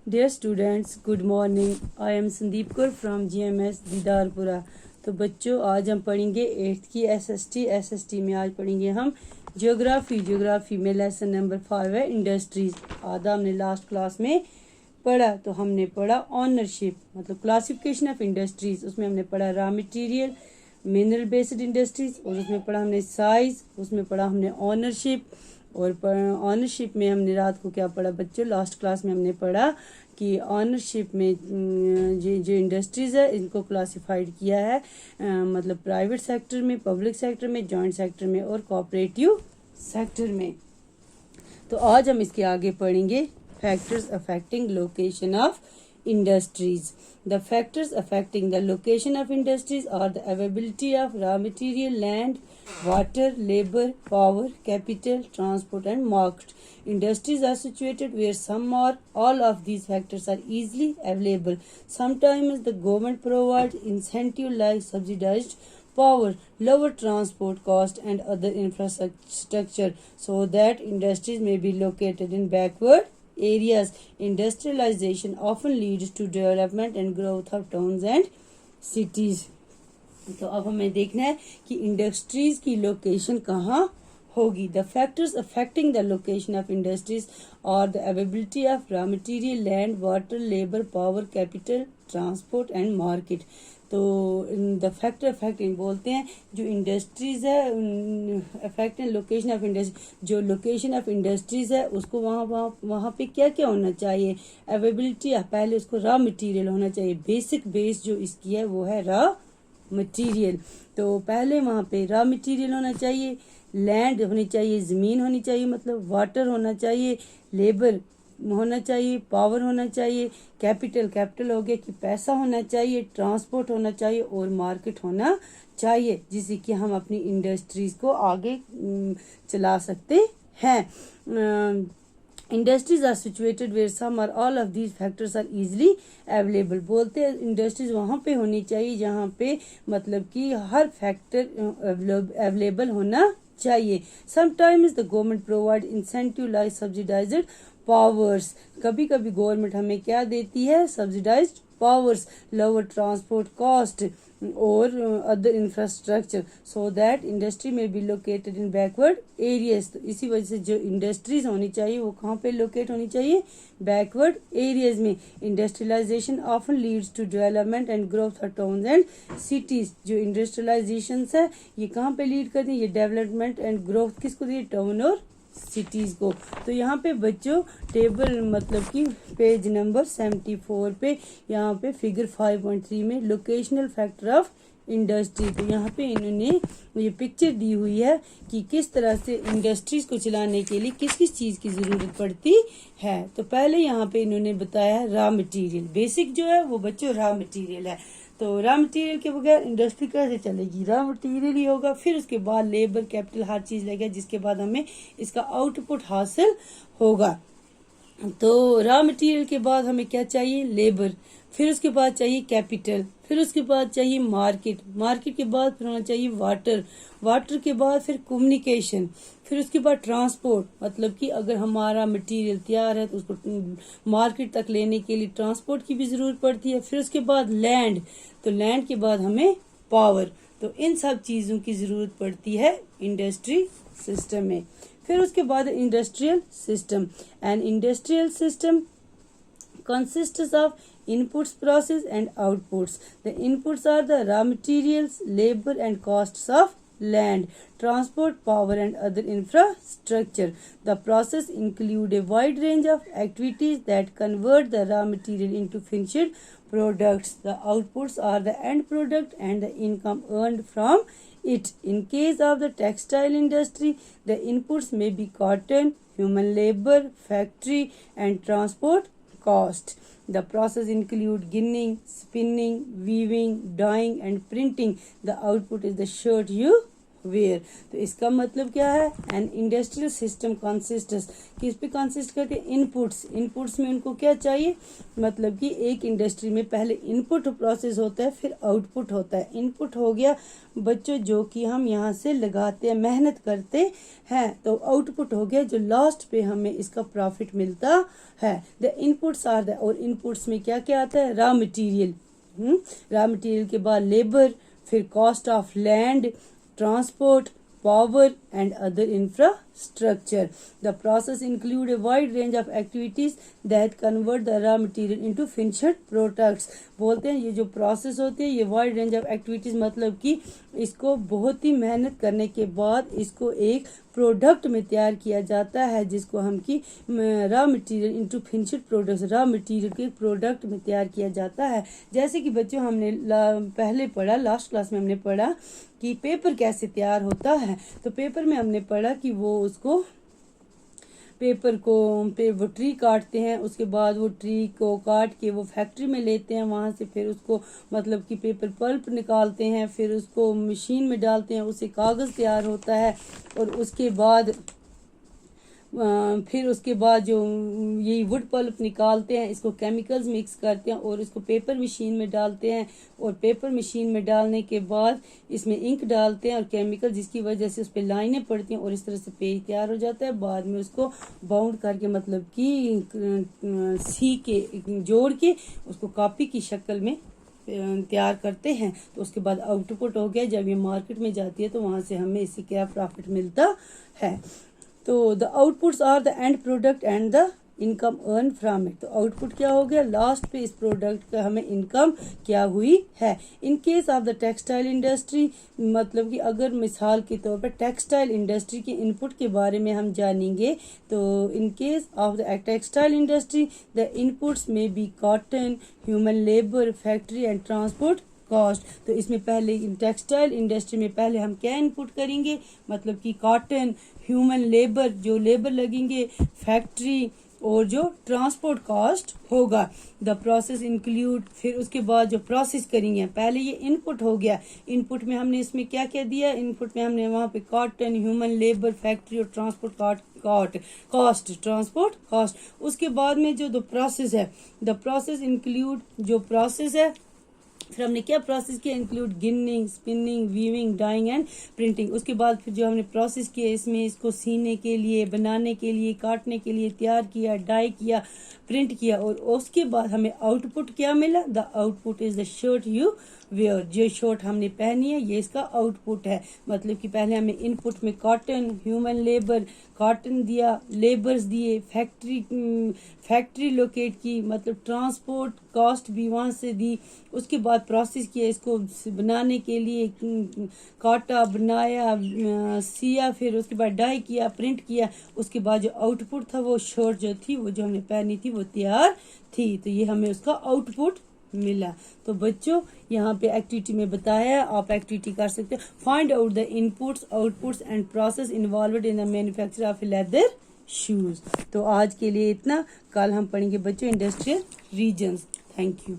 Dear students, good morning. I am Sandeep Kaur from GMS दीदारपुरा। तो बच्चों आज हम पढ़ेंगे 8th की एसएसटी में आज पढ़ेंगे हम ज्योग्राफी में लेसन नंबर 5 है इंडस्ट्रीज। आधा हमने लास्ट क्लास में पढ़ा। तो हमने पढ़ा ऑनरशिप मतलब क्लासिफिकेशन ऑफ इंडस्ट्रीज। उसमें हमने पढ़ा raw material, mineral based industries, और उसमें पढ़ा हमने साइज, उसमें पढ़ा हमने ऑनरशिप। और ऑनरशिप में हमने रात को क्या पढ़ा बच्चों, लास्ट क्लास में हमने पढ़ा कि ऑनरशिप में जो इंडस्ट्रीज़ है इनको क्लासिफाइड किया है मतलब प्राइवेट सेक्टर में, पब्लिक सेक्टर में, जॉइंट सेक्टर में और कोऑपरेटिव सेक्टर में। तो आज हम इसके आगे पढ़ेंगे factors affecting location of industries. The factors affecting the location of industries are the availability of raw material, land, water, labor, power, capital, transport and market. Industries are situated where some or all of these factors are easily available. Sometimes the government provides incentive like subsidized power, lower transport cost and other infrastructure so that industries may be located in backward areas. Industrialization often leads to development and growth of towns and cities. तो अब हमें देखना है कि industries की location कहाँ होगी। The factors affecting the location of industries और the availability of raw material, land, water, labour, power, capital, transport and market. तो द फैक्टर अफेक्टिंग बोलते हैं जो इंडस्ट्रीज है अफेक्टिंग लोकेशन ऑफ इंडस्ट्री, जो लोकेशन ऑफ इंडस्ट्रीज है उसको वहाँ पे क्या क्या होना चाहिए। अवेलेबिलिटी पहले उसको रॉ मटेरियल होना चाहिए। बेसिक बेस जो इसकी है वो है रॉ मटेरियल। तो पहले वहाँ पे रॉ मटेरियल होना चाहिए, लैंड होनी चाहिए, ज़मीन होनी चाहिए मतलब वाटर होना चाहिए, लेबर होना चाहिए, पावर होना चाहिए, कैपिटल हो गया कि पैसा होना चाहिए, ट्रांसपोर्ट होना चाहिए और मार्केट होना चाहिए जिससे कि हम अपनी इंडस्ट्रीज को आगे चला सकते हैं। Industries are situated where some or all of these factors are easily available. बोलते हैं इंडस्ट्रीज वहाँ पे होनी चाहिए जहाँ पे मतलब कि हर फैक्टर अवेलेबल होना चाहिए। Sometimes the government provide incentive like subsidised powers. कभी कभी गवर्नमेंट हमें क्या देती है, subsidised powers, lower transport cost और other infrastructure so that industry में be located in backward areas. तो इसी वजह से जो इंडस्ट्रीज होनी चाहिए वो कहाँ पे लोकेट होनी चाहिए, बैकवर्ड एरियाज में। Industrialisation often leads to development and growth of towns and cities. जो इंडस्ट्रियलाइजेशन है ये कहाँ पे लीड करती है, ये डेवलपमेंट एंड ग्रोथ किसको दी है, टाउन और सिटीज को। तो यहाँ पे बच्चों टेबल मतलब कि पेज नंबर 74 पे यहाँ पे फिगर 5.3 में लोकेशनल फैक्टर ऑफ इंडस्ट्री। तो यहाँ पे इन्होंने ये पिक्चर दी हुई है कि किस तरह से इंडस्ट्रीज को चलाने के लिए किस किस चीज की जरूरत पड़ती है। तो पहले यहाँ पे इन्होंने बताया रॉ मटेरियल। बेसिक जो है वो बच्चों रॉ मटेरियल है। तो रॉ मटेरियल के बगैर इंडस्ट्री कैसे चलेगी, रॉ मटेरियल ही होगा। फिर उसके बाद लेबर, कैपिटल, हर चीज लगेगा जिसके बाद हमें इसका आउटपुट हासिल होगा। तो रॉ मटेरियल के बाद हमें क्या चाहिए, लेबर, फिर उसके बाद चाहिए कैपिटल, फिर उसके बाद चाहिए मार्केट, मार्केट के बाद फिर होना चाहिए वाटर, वाटर के बाद फिर कम्युनिकेशन, फिर उसके बाद ट्रांसपोर्ट मतलब कि अगर हमारा मटेरियल तैयार है तो उसको मार्केट तक लेने के लिए ट्रांसपोर्ट की भी जरूरत पड़ती है। फिर उसके बाद लैंड, तो लैंड के बाद हमें पावर। तो इन सब चीजों की जरूरत पड़ती है इंडस्ट्री सिस्टम में। फिर उसके बाद industrial system. And industrial system consists of inputs, process and outputs. The inputs are the raw materials, labor and costs of land, transport, power and other infrastructure. The process include a wide range of activities that convert the raw material into finished products. The outputs are the end product and the income earned from it. In case of the textile industry, the inputs may be cotton, human labor, factory and transport cost. The process include ginning, spinning, weaving, dyeing and printing. The output is the shirt you wear. तो इसका मतलब क्या है, an industrial system consists, किस पे consist करते हैं, inputs. Inputs में उनको क्या चाहिए, मतलब कि एक इंडस्ट्री में पहले इनपुट प्रोसेस होता है, फिर आउटपुट होता है। इनपुट हो गया बच्चों जो कि हम यहाँ से लगाते हैं, मेहनत करते हैं, तो आउटपुट हो गया जो लास्ट पे हमें इसका प्रॉफिट मिलता है। द इनपुट्स आर द, और इनपुट्स में क्या क्या आता है, रॉ मटेरियल, रॉ मटेरियल के बाद लेबर, फिर cost of land, transport, power and other infrastructure. The process include a wide range of activities that convert the raw material into finished products. बोलते हैं ये जो प्रोसेस होती है, ये वाइड रेंज ऑफ एक्टिविटीज, मतलब कि इसको बहुत ही मेहनत करने के बाद इसको एक प्रोडक्ट में तैयार किया जाता है, जिसको हम की raw material into finished products, raw material के प्रोडक्ट में तैयार किया जाता है। जैसे कि बच्चों हमने पहले पढ़ा, लास्ट क्लास में हमने पढ़ा कि पेपर कैसे तैयार होता है। तो पेपर में हमने पढ़ा कि वो उसको पेपर को वो ट्री काटते हैं, उसके बाद वो ट्री को काट के वो फैक्ट्री में लेते हैं, वहाँ से फिर उसको मतलब कि पेपर पल्प निकालते हैं, फिर उसको मशीन में डालते हैं, उससे कागज़ तैयार होता है। और उसके बाद जो यही वुड पल्प निकालते हैं, इसको केमिकल्स मिक्स करते हैं और इसको पेपर मशीन में डालते हैं, और पेपर मशीन में डालने के बाद इसमें इंक डालते हैं और केमिकल, जिसकी वजह से उस पर लाइनें पड़ती हैं और इस तरह से पेज तैयार हो जाता है। बाद में उसको बाउंड करके मतलब कि सी के जोड़ के उसको कॉपी की शक्ल में तैयार करते हैं। तो उसके बाद आउटपुट हो गया, जब ये मार्केट में जाती है तो वहाँ से हमें इससे क्या प्रॉफिट मिलता है। तो the outputs are the end product and the income earn from it. तो आउटपुट क्या हो गया, लास्ट पे इस प्रोडक्ट का हमें इनकम क्या हुई है। इन case of the textile industry, मतलब कि अगर मिसाल के तौर पर टेक्सटाइल इंडस्ट्री के इनपुट के बारे में हम जानेंगे, तो in case of the textile industry the inputs में be cotton, human labour, factory and transport cost. तो इसमें पहले टेक्सटाइल इंडस्ट्री में पहले हम क्या इनपुट करेंगे, मतलब कि कॉटन, ह्यूमन लेबर, जो लेबर लगेंगे, फैक्ट्री और जो ट्रांसपोर्ट कॉस्ट होगा। द प्रोसेस इंक्लूड, फिर उसके बाद जो प्रोसेस करेंगे, पहले ये इनपुट हो गया, इनपुट में हमने इसमें क्या क्या दिया, इनपुट में हमने वहाँ पे कॉटन, ह्यूमन लेबर, फैक्ट्री और ट्रांसपोर्ट कॉस्ट, ट्रांसपोर्ट कॉस्ट। उसके बाद में जो द प्रोसेस है, द प्रोसेस इंक्लूड, जो प्रोसेस है फिर हमने क्या प्रोसेस किया, include ginning, spinning, weaving, dyeing and printing. उसके बाद फिर जो हमने प्रोसेस किया, इसमें इसको सीने के लिए, बनाने के लिए, काटने के लिए तैयार किया, डाई किया, प्रिंट किया, और उसके बाद हमें आउटपुट क्या मिला, the output is the shirt you wear. जो शर्ट हमने पहनी है ये इसका आउटपुट है। मतलब कि पहले हमें इनपुट में कॉटन, ह्यूमन लेबर, कॉटन दिया, लेबर्स दिए, फैक्ट्री लोकेट की, मतलब ट्रांसपोर्ट कॉस्ट भी वहाँ से दी। उसके बाद प्रोसेस किया, इसको बनाने के लिए काटा, बनाया, सिया, फिर उसके बाद डाई किया, प्रिंट किया। उसके बाद जो आउटपुट था वो शर्ट जो थी, वो जो हमने पहनी थी वो तैयार थी। तो ये हमें उसका आउटपुट मिला। तो बच्चों यहाँ पे एक्टिविटी में बताया, आप एक्टिविटी कर सकते हो। Find out the inputs, outputs and process involved in the manufacture of leather shoes. तो आज के लिए इतना, कल हम पढ़ेंगे बच्चों इंडस्ट्रियल रीजन्स। Thank you.